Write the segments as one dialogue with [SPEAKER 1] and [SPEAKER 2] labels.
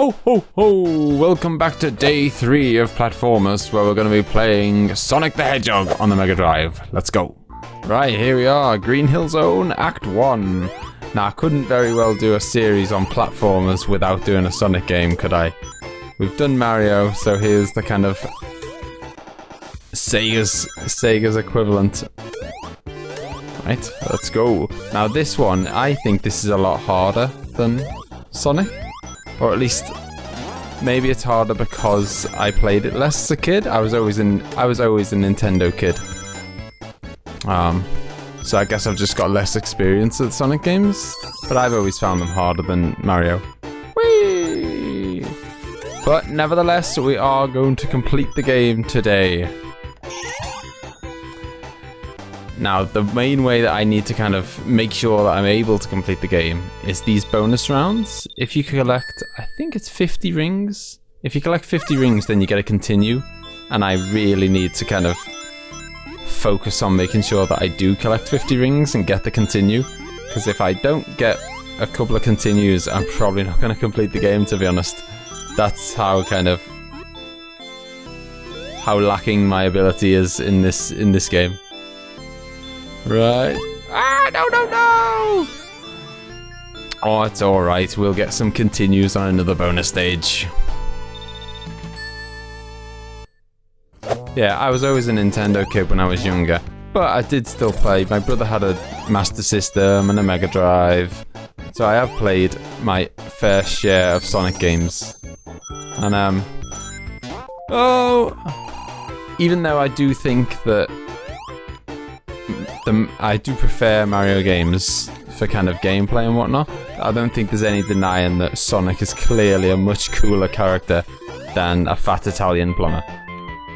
[SPEAKER 1] Ho ho ho! Welcome back to day 3 of Platformas, where we're going to be playing Sonic the Hedgehog on the MegaDrive. Let's go. Right, here we are, Green Hill Zone, Act 1. Now, I couldn't very well do a series on platformers without doing a Sonic game, could I? We've done Mario, so here's the kind of Sega's equivalent. Right, let's go. Now this one, I think this is a lot harder than Sonic. Or at least, maybe it's harder because I played it less as a kid. I was always a Nintendo kid. So I guess I've just got less experience at Sonic games. But I've always found them harder than Mario. Whee! But nevertheless, we are going to complete the game today. Now, the main way that I need to kind of make sure that I'm able to complete the game is these bonus rounds. If you collect, I think it's 50 rings. If you collect 50 rings, then you get a continue. And I really need to kind of focus on making sure that I do collect 50 rings and get the continue. Because if I don't get a couple of continues, I'm probably not going to complete the game, to be honest. That's how lacking my ability is in this game. Right. Ah, no! Oh, it's alright. We'll get some continues on another bonus stage. Yeah, I was always a Nintendo kid when I was younger, but I did still play. My brother had a Master System and a MegaDrive, so I have played my fair share of Sonic games. And, even though I do think that I do prefer Mario games for kind of gameplay and whatnot, I don't think there's any denying that Sonic is clearly a much cooler character than a fat Italian plumber.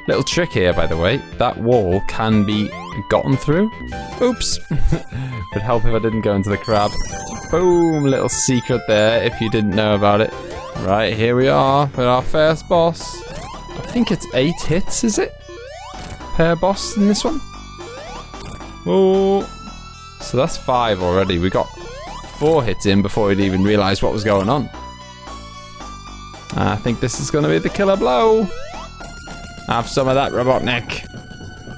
[SPEAKER 1] Little trick here, by the way, that wall can be gotten through. Oops! Would help if I didn't go into the crab. Boom! Little secret there if you didn't know about it. Right, here we are with our first boss. I think it's 8 hits, is it? Per boss in this one? Oh, so that's 5 already. We got 4 hits in before we'd even realised what was going on. I think this is going to be the killer blow. Have some of that, Robotnik.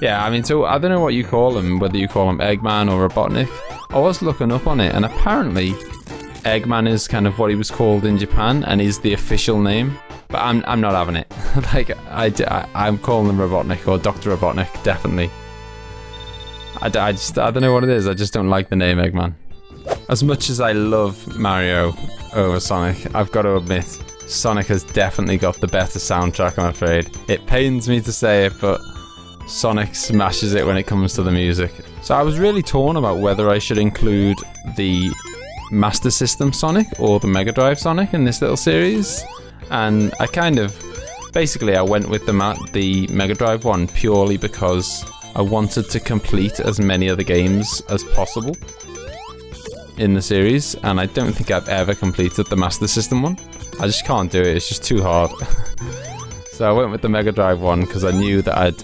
[SPEAKER 1] Yeah, I mean, so I don't know what you call him, whether you call him Eggman or Robotnik. I was looking up on it, and apparently Eggman is kind of what he was called in Japan, and is the official name. But I'm not having it. Like, I'm calling him Robotnik or Dr. Robotnik, definitely. I don't know what it is, I just don't like the name Eggman. As much as I love Mario over Sonic, I've got to admit, Sonic has definitely got the better soundtrack, I'm afraid. It pains me to say it, but Sonic smashes it when it comes to the music. So I was really torn about whether I should include the Master System Sonic or the MegaDrive Sonic in this little series. And I basically I went with the MegaDrive one purely because I wanted to complete as many of the games as possible in the series, and I don't think I've ever completed the Master System one. I just can't do it, it's just too hard. So I went with the MegaDrive one because I knew that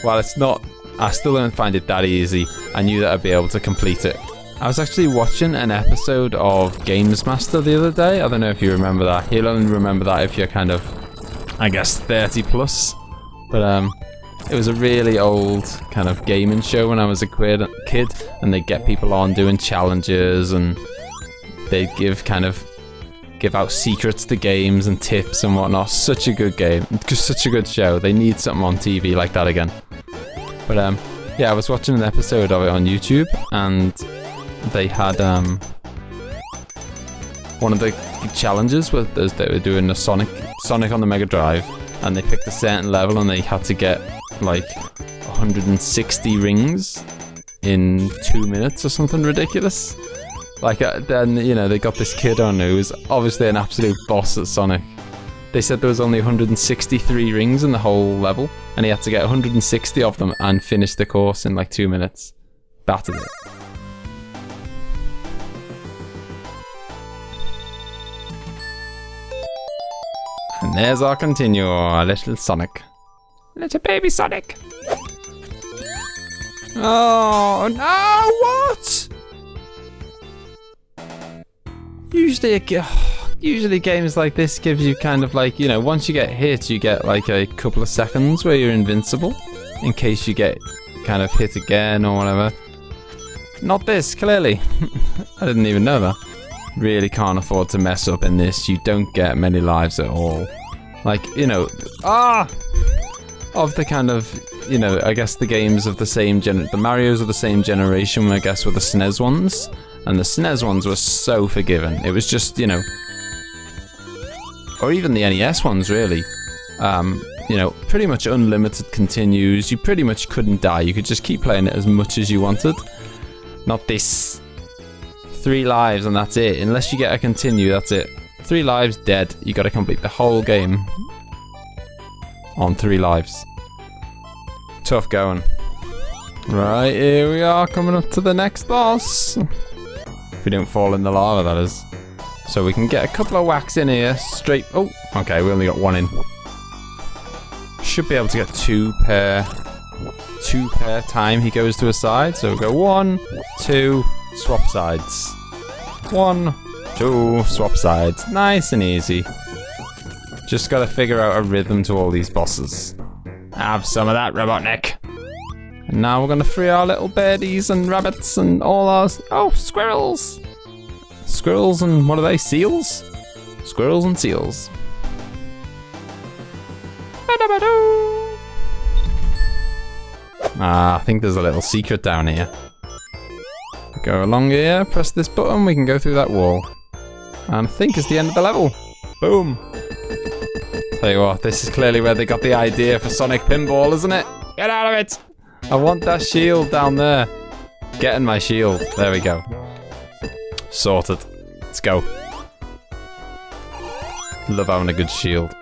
[SPEAKER 1] while it's not, I still don't find it that easy, I knew that I'd be able to complete it. I was actually watching an episode of Games Master the other day. I don't know if you remember that. You'll only remember that if you're kind of, I guess, 30 plus. But it was a really old kind of gaming show when I was a kid, and they'd get people on doing challenges, and they'd give out secrets to games and tips and whatnot. Such a good game, such a good show. They need something on TV like that again. But yeah, I was watching an episode of it on YouTube, and they had one of the challenges was they were doing a Sonic on the MegaDrive, and they picked a certain level, and they had to get like 160 rings in 2 minutes or something ridiculous. Like, then, you know, they got this kid on who was obviously an absolute boss at Sonic. They said there was only 163 rings in the whole level, and he had to get 160 of them and finish the course in like 2 minutes. Battered it. And there's our continue, our little Sonic. Little baby Sonic. Oh, no, what? Usually usually games like this gives you kind of like, you know, once you get hit, you get like a couple of seconds where you're invincible in case you get kind of hit again or whatever. Not this, clearly. I didn't even know that. Really can't afford to mess up in this. You don't get many lives at all. Like, you know, of the kind of, you know, I guess the games of the same the Marios of the same generation, I guess, were the SNES ones. And the SNES ones were so forgiving. It was just, you know, or even the NES ones, really. You know, pretty much unlimited continues. You pretty much couldn't die. You could just keep playing it as much as you wanted. Not this. 3 lives and that's it. Unless you get a continue, that's it. 3 lives, dead. You gotta complete the whole game on 3 lives. Tough going. Right, here we are, coming up to the next boss. If we don't fall in the lava, that is. So we can get a couple of whacks in here, straight... Oh, okay, we only got 1 in. Should be able to get 2 per time he goes to a side. So we'll go 1, 2, swap sides. 1, 2, swap sides. Nice and easy. Just gotta figure out a rhythm to all these bosses. Have some of that, Robotnik. And now we're gonna free our little birdies and rabbits and all our... Oh, squirrels! Squirrels and what are they? Seals? Squirrels and seals. I think there's a little secret down here. Go along here, press this button, we can go through that wall. And I think it's the end of the level. Boom. Tell you what, this is clearly where they got the idea for Sonic Pinball, isn't it? Get out of it! I want that shield down there. Getting my shield. There we go. Sorted. Let's go. Love having a good shield.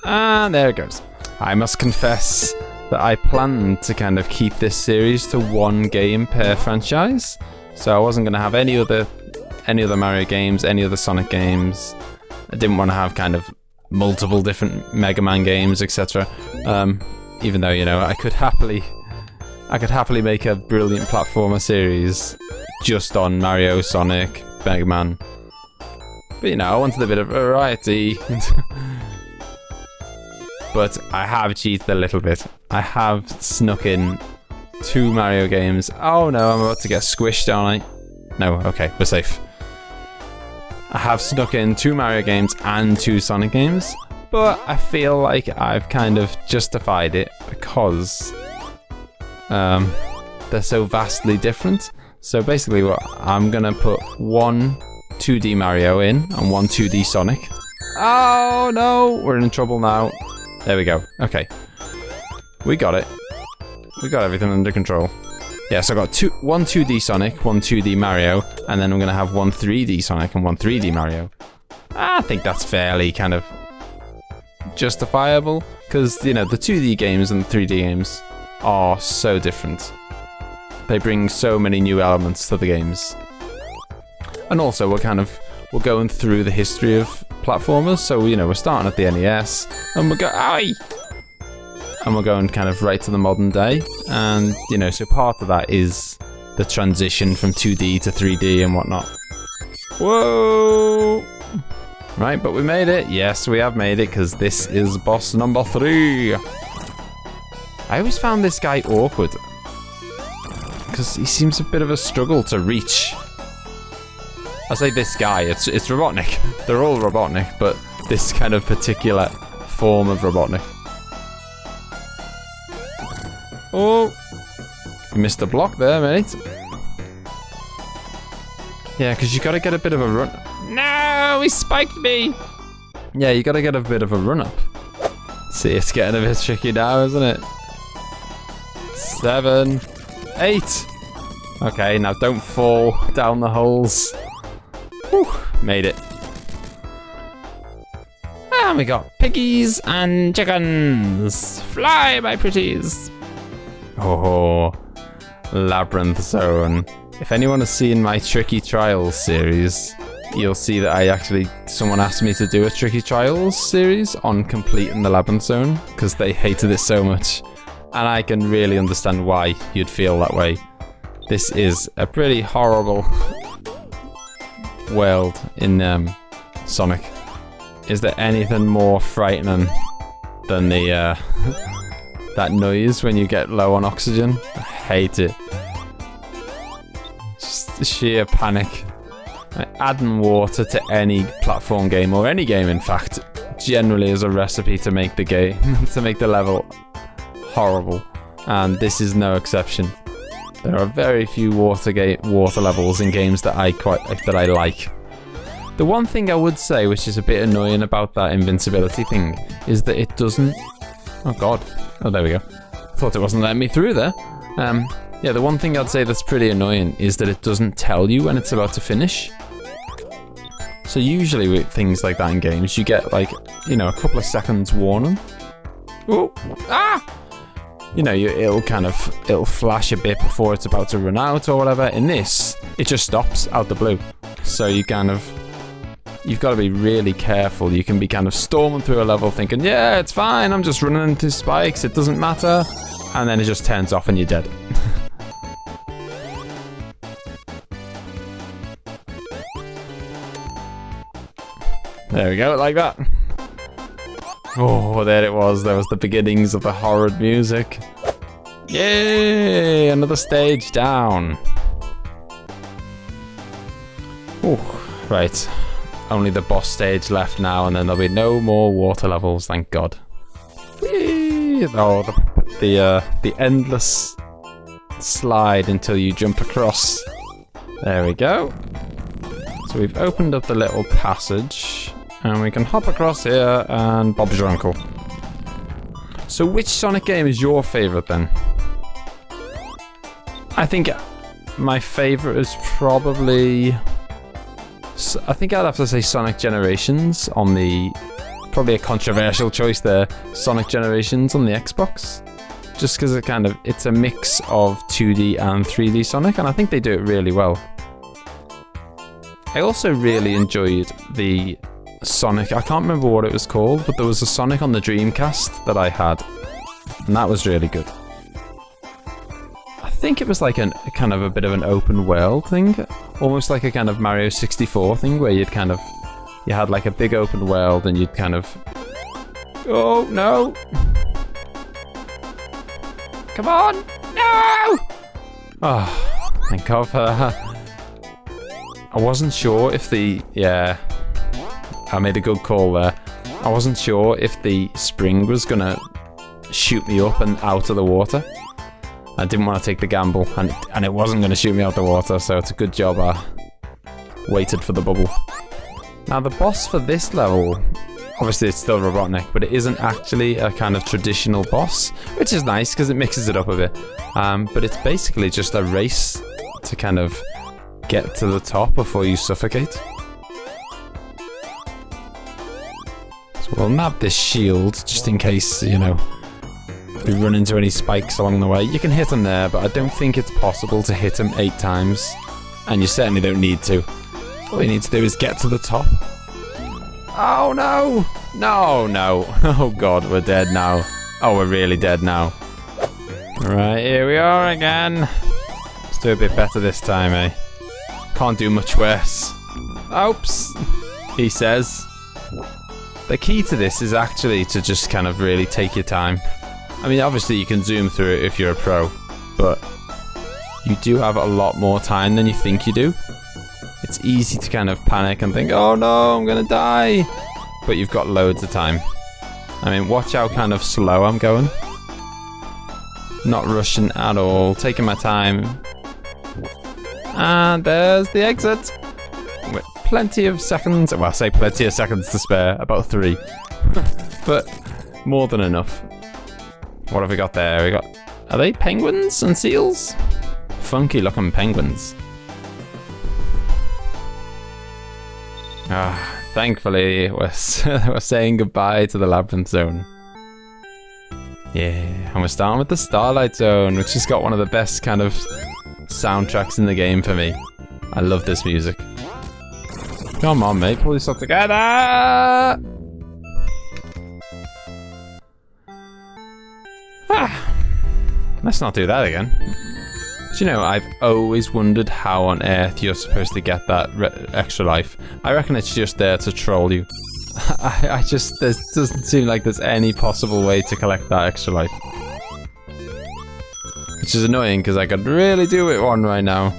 [SPEAKER 1] And there it goes. I must confess that I planned to kind of keep this series to 1 game per franchise. So I wasn't going to have any other Mario games, any other Sonic games. I didn't want to have kind of multiple different Mega Man games, etc. Even though, you know, I could happily make a brilliant platformer series just on Mario, Sonic, Mega Man. But, you know, I wanted a bit of variety. But I have cheated a little bit. I have snuck in 2 Mario games. Oh no, I'm about to get squished, aren't I? No, okay, we're safe. I have snuck in 2 Mario games and 2 Sonic games, but I feel like I've kind of justified it because they're so vastly different. So basically what I'm gonna put 1 2D Mario in and 1 2D Sonic. Oh no, we're in trouble now. There we go. Okay. We got it. We got everything under control. Yeah, so I got 1 2D Sonic, 1 2D Mario, and then I'm going to have 1 3D Sonic and 1 3D Mario. I think that's fairly kind of justifiable, because, you know, the 2D games and the 3D games are so different. They bring so many new elements to the games. And also, we're going through the history of platformers, so, you know, we're starting at the NES, and we're going kind of right to the modern day, and, you know, so part of that is the transition from 2D to 3D and whatnot. Whoa! Right, but we made it. Yes, we have made it, because this is boss number 3. I always found this guy awkward, because he seems a bit of a struggle to reach. I say this guy, it's Robotnik. They're all Robotnik, but this kind of particular form of Robotnik. Oh, you missed a block there, mate. Yeah, because you got to get a bit of a run. No, he spiked me. Yeah, you got to get a bit of a run up. See, it's getting a bit tricky now, isn't it? 7, 8. Okay, now don't fall down the holes. Whew, made it. And we got piggies and chickens. Fly, my pretties. Oh, Labyrinth Zone. If anyone has seen my Tricky Trials series, you'll see that someone asked me to do a Tricky Trials series on completing the Labyrinth Zone, because they hated it so much. And I can really understand why you'd feel that way. This is a pretty horrible world in Sonic. Is there anything more frightening than the that noise when you get low on oxygen? I hate it. Just the sheer panic. Adding water to any platform game, or any game in fact, generally is a recipe to make the game, to make the level horrible. And this is no exception. There are very few water levels in games that I like. The one thing I would say, which is a bit annoying about that invincibility thing, is that it doesn't... Oh god. Oh, there we go. Thought it wasn't letting me through there. Yeah, the one thing I'd say that's pretty annoying is that it doesn't tell you when it's about to finish. So usually with things like that in games, you get like, you know, a couple of seconds warning. Oh! Ah! You know, it'll flash a bit before it's about to run out or whatever. In this, it just stops out the blue. So you've got to be really careful. You can be kind of storming through a level thinking, yeah, it's fine, I'm just running into spikes, it doesn't matter. And then it just turns off and you're dead. There we go, like that. Oh, there it was. There was the beginnings of the horror music. Yay! Another stage down. Oh, right. Only the boss stage left now, and then there'll be no more water levels, thank God. Whee! Oh, the endless slide until you jump across. There we go. So we've opened up the little passage. And we can hop across here and Bob's your uncle. So which Sonic game is your favourite then? I think my favourite is probably... I think I'd have to say Sonic Generations on the... Probably a controversial choice there. Sonic Generations on the Xbox. Just because it's a mix of 2D and 3D Sonic, and I think they do it really well. I also really enjoyed the Sonic, I can't remember what it was called, but there was a Sonic on the Dreamcast that I had, and that was really good. I think it was like a kind of a bit of an open world thing, almost like a kind of Mario 64 thing, where you had like a big open world and you'd kind of... Oh, no! Come on! No! Oh, thank God for that. I wasn't sure if yeah, I made a good call there. I wasn't sure if the spring was gonna shoot me up and out of the water. I didn't want to take the gamble, and it wasn't gonna shoot me out the water, so it's a good job I waited for the bubble. Now the boss for this level, obviously it's still Robotnik, but it isn't actually a kind of traditional boss, which is nice because it mixes it up a bit. But it's basically just a race to kind of get to the top before you suffocate. So we'll nab this shield just in case, you know, we run into any spikes along the way. You can hit them there, but I don't think it's possible to hit them 8 times. And you certainly don't need to. All you need to do is get to the top. Oh no! No, no. Oh God, we're dead now. Oh, we're really dead now. Right, here we are again. Let's do a bit better this time, eh? Can't do much worse. Oops, he says. The key to this is actually to just kind of really take your time. I mean, obviously you can zoom through it if you're a pro, but you do have a lot more time than you think you do. It's easy to kind of panic and think, oh no, I'm gonna die. But you've got loads of time. I mean, watch how kind of slow I'm going. Not rushing at all, taking my time. And there's the exit. With plenty of seconds, well I say plenty of seconds to spare, about 3. But more than enough. What have we got there? We got, are they penguins and seals? Funky looking penguins. Ah, thankfully we're saying goodbye to the Labyrinth Zone. Yeah, and we're starting with the Starlight Zone, which has got one of the best kind of soundtracks in the game for me. I love this music. Come on, mate, pull yourself together! Ah, let's not do that again. Do you know, I've always wondered how on earth you're supposed to get that extra life. I reckon it's just there to troll you. I just, there doesn't seem like there's any possible way to collect that extra life. Which is annoying, because I could really do it one right now.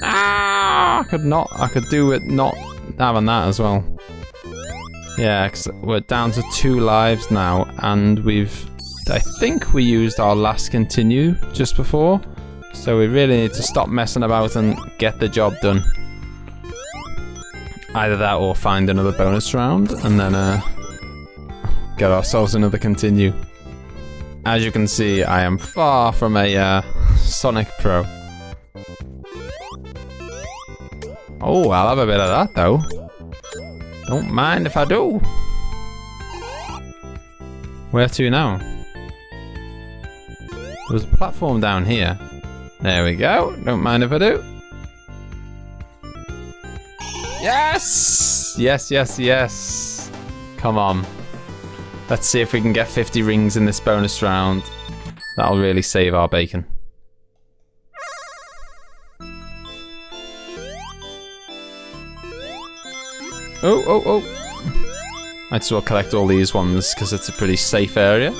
[SPEAKER 1] Ah! I could do it not having that as well. Yeah, because we're down to 2 lives now, and I think we used our last continue just before. So we really need to stop messing about and get the job done. Either that or find another bonus round and then get ourselves another continue. As you can see, I am far from a Sonic pro. Oh, I'll have a bit of that though. Don't mind if I do. Where to now? There's a platform down here. There we go. Don't mind if I do. Yes! Yes, yes, yes. Come on. Let's see if we can get 50 rings in this bonus round. That'll really save our bacon. Oh, oh, oh. Might as well collect all these ones because it's a pretty safe area.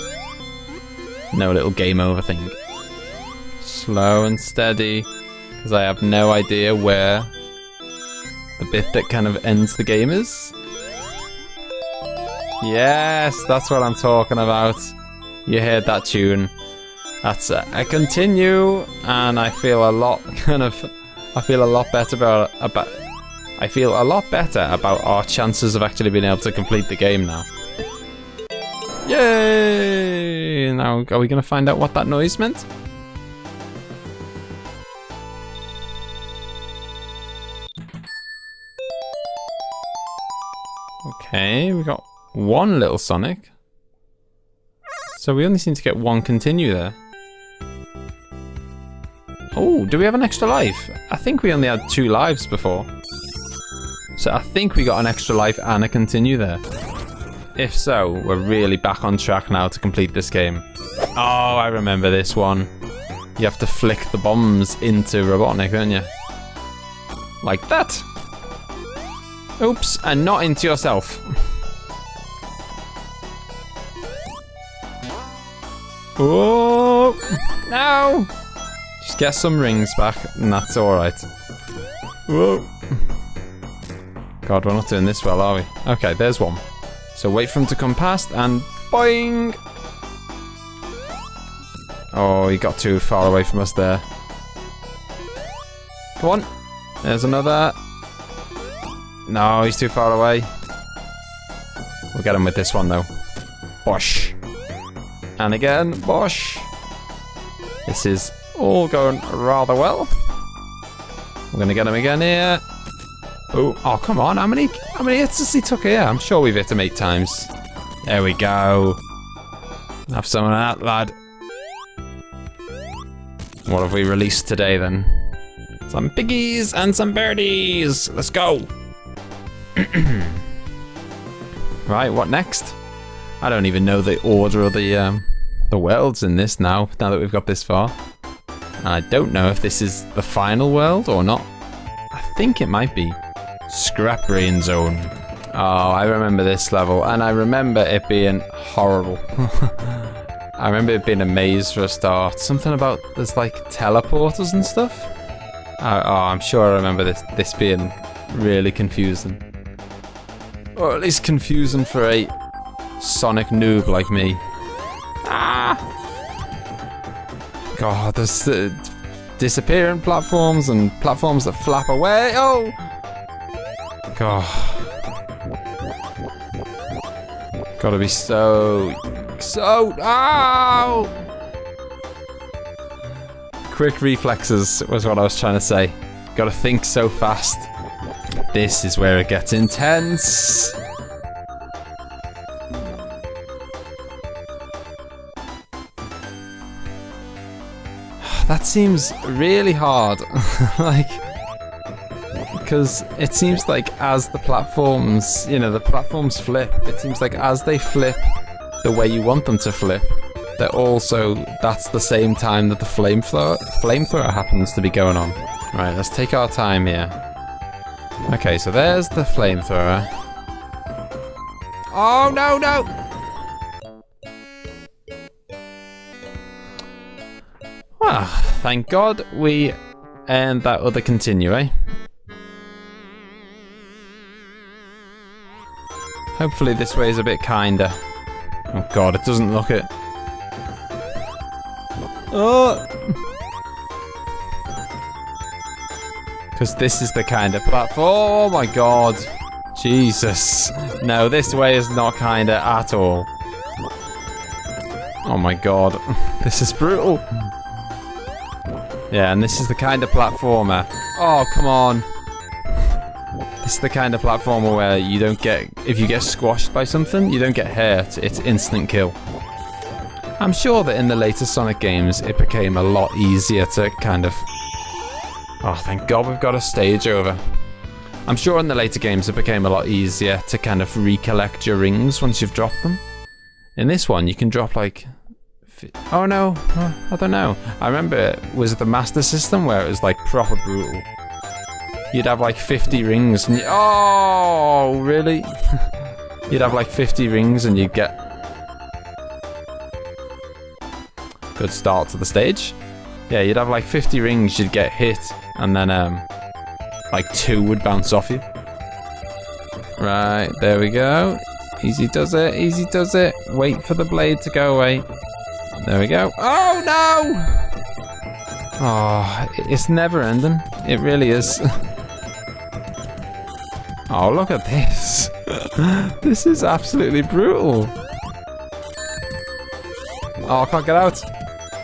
[SPEAKER 1] No little game over thing. Slow and steady, because I have no idea where the bit that kind of ends the game is. Yes, that's what I'm talking about. You heard that tune. That's a continue, and I feel a lot better about our chances of actually being able to complete the game now. Yay! Now, are we going to find out what that noise meant? Okay, we got one little Sonic. So we only seem to get one continue there. Oh, do we have an extra life? I think we only had 2 lives before. So I think we got an extra life and a continue there. If so, we're really back on track now to complete this game. Oh, I remember this one. You have to flick the bombs into Robotnik, don't you? Like that. Oops, and not into yourself. Oh, no! Just get some rings back, and that's alright. Whoa. God, we're not doing this well, are we? Okay, there's one. So wait for him to come past, and boing! Oh, he got too far away from us there. Come on. There's another. No, he's too far away. We'll get him with this one, though. Bosh. And again, bosh. This is all going rather well. We're going to get him again here. Oh, come on. How many hits has he took here? I'm sure we've hit him 8 times. There we go. Have some of that, lad. What have we released today, then? Some piggies and some birdies. Let's go. Right, what next? I don't even know the order of the worlds in this now that we've got this far. And I don't know if this is the final world or not. I think it might be. Scrap Brain Zone. Oh, I remember this level, and I remember it being horrible. I remember it being a maze for a start. Something about there's like teleporters and stuff. Oh, I'm sure I remember this being really confusing. Or at least confusing for a Sonic noob like me. Ah! God, there's disappearing platforms and platforms that flap away. Oh! God. Gotta be so... Ow! Quick reflexes was what I was trying to say. Gotta think so fast. This is where it gets intense. That seems really hard. Like, because it seems like as the platforms, the platforms flip, it seems like as they flip the way you want them to flip, that's the same time that the flamethrower happens to be going on. Right, let's take our time here. Okay, so there's the flamethrower. Oh, no, no! Well, thank God we earned that other continue, eh? Hopefully this way is a bit kinder. Oh God, it doesn't look it. Oh! Because this is the kind of platform. Oh my God. Jesus. No, this way is not kinder at all. Oh my God. This is brutal. Yeah, and this is the kind of platformer. Oh, come on. This is the kind of platformer where you don't get... If you get squashed by something, you don't get hurt. It's instant kill. I'm sure that in the later Sonic games, it became a lot easier to kind of... Oh, thank God we've got a stage over. I'm sure in the later games, it became a lot easier to kind of recollect your rings once you've dropped them. In this one, you can drop like... Oh no, I don't know. I remember, was it the Master System where it was like proper brutal? You'd have like 50 rings and oh, really? You'd have like 50 rings and you'd get... Good start to the stage. Yeah, you'd have like 50 rings, you'd get hit, and then like 2 would bounce off you. Right, there we go. Easy does it, easy does it. Wait for the blade to go away. There we go. Oh no! Oh, it's never ending. It really is. Oh, look at this. This is absolutely brutal. Oh, I can't get out.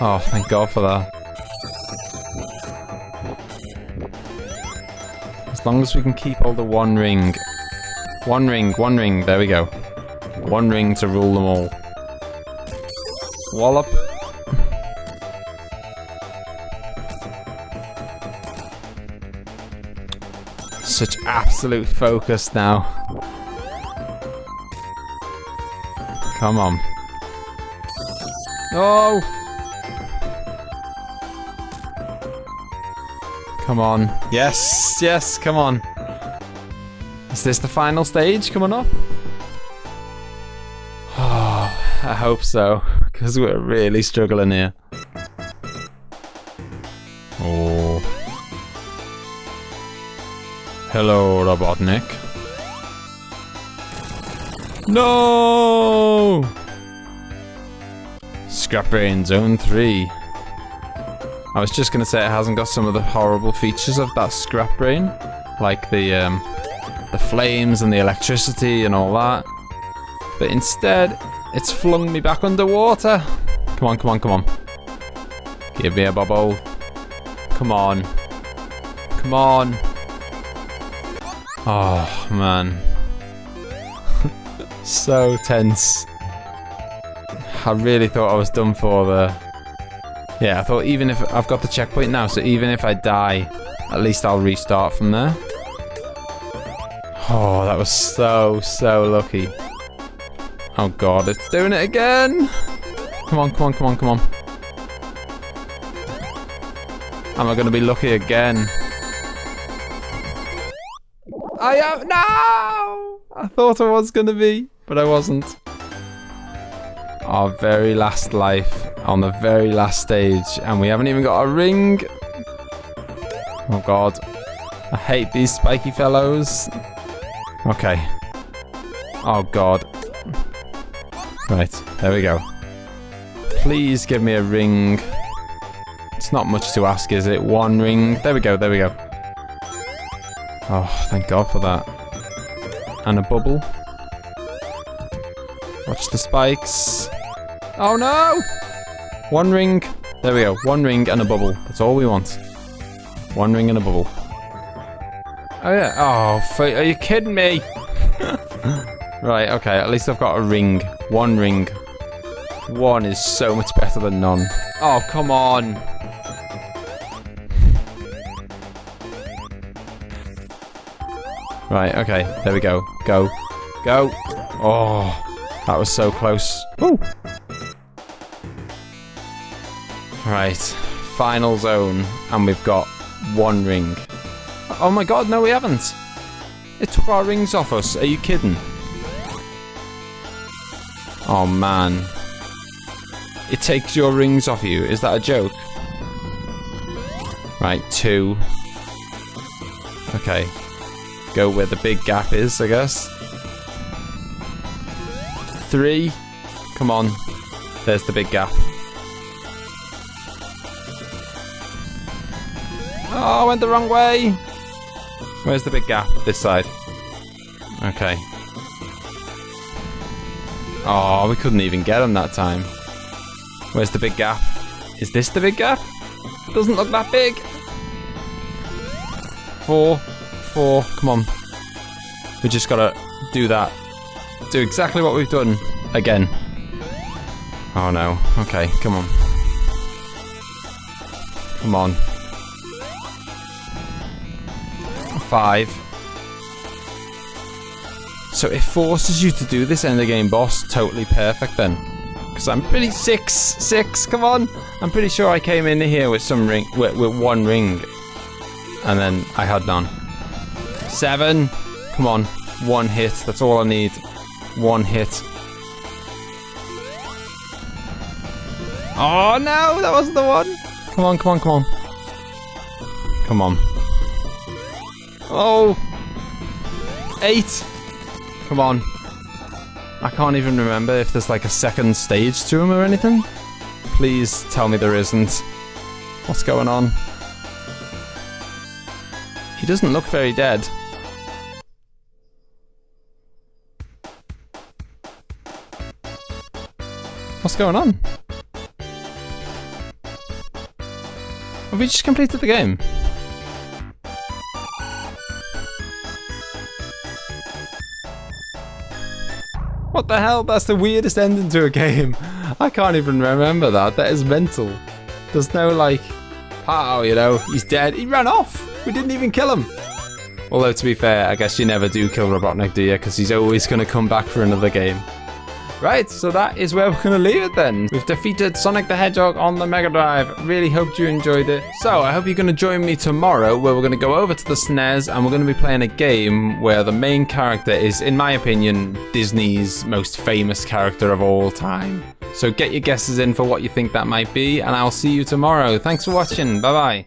[SPEAKER 1] Oh, thank God for that. As long as we can keep all the one ring. One ring. There we go. One ring to rule them all. Wallop. Such absolute focus now. Come on. Oh! Come on. Yes, yes, come on. Is this the final stage coming up? Oh, I hope so, because we're really struggling here. Oh. Hello, Robotnik. No! Scrap Brain Zone 3. I was just gonna say it hasn't got some of the horrible features of that Scrap Brain, like the flames and the electricity and all that. But instead, it's flung me back underwater. Come on, come on, come on. Give me a bubble. Come on. Come on. Oh, man. So tense. I really thought I was done for there. Yeah, I thought even if I've got the checkpoint now, so even if I die, at least I'll restart from there. Oh, that was so lucky. Oh God, it's doing it again. Come on, come on, come on, come on. Am I going to be lucky again? I am. No! I thought I was going to be, but I wasn't. Our very last life on the very last stage, and we haven't even got a ring. Oh God. I hate these spiky fellows. Okay. Oh God. Right, there we go. Please give me a ring. It's not much to ask, is it? One ring. There we go, there we go. Oh, thank God for that. And a bubble. Watch the spikes. Oh no! One ring. There we go. One ring and a bubble. That's all we want. One ring and a bubble. Oh yeah. Oh, are you kidding me? Right, okay. At least I've got a ring. One ring. One is so much better than none. Oh, come on. Right, okay. There we go. Go. Go. Oh, that was so close. Woo. Right, final zone, and we've got 1 ring. Oh my god, no we haven't. It took our rings off us, are you kidding? Oh man. It takes your rings off you, is that a joke? Right, 2. Okay. Go where the big gap is, I guess. 3. Come on. There's the big gap. Oh, I went the wrong way. Where's the big gap? This side. Okay. Oh, we couldn't even get him that time. Where's the big gap? Is this the big gap? Doesn't look that big. 4. Come on. We just gotta do that. Do exactly what we've done again. Oh no. Okay, come on. Come on. 5. So it forces you to do this end of game boss totally perfect then. Because I'm pretty... 6, come on. I'm pretty sure I came in here with some ring, with 1 ring. And then I had none. 7. Come on. 1 hit. That's all I need. 1 hit. Oh no, that wasn't the one. Come on, come on, come on. Come on. Oh. 8. Come on. I can't even remember if there's like a second stage to him or anything. Please tell me there isn't. What's going on? He doesn't look very dead. What's going on? Have we just completed the game? What the hell? That's the weirdest ending to a game. I can't even remember that. That is mental. There's no like, pow, you know, he's dead. He ran off. We didn't even kill him. Although to be fair, I guess you never do kill Robotnik, do you? Because he's always going to come back for another game. Right, so that is where we're going to leave it then. We've defeated Sonic the Hedgehog on the Mega Drive. Really hoped you enjoyed it. So I hope you're going to join me tomorrow where we're going to go over to the SNES and we're going to be playing a game where the main character is, in my opinion, Disney's most famous character of all time. So get your guesses in for what you think that might be, and I'll see you tomorrow. Thanks for watching. Bye-bye.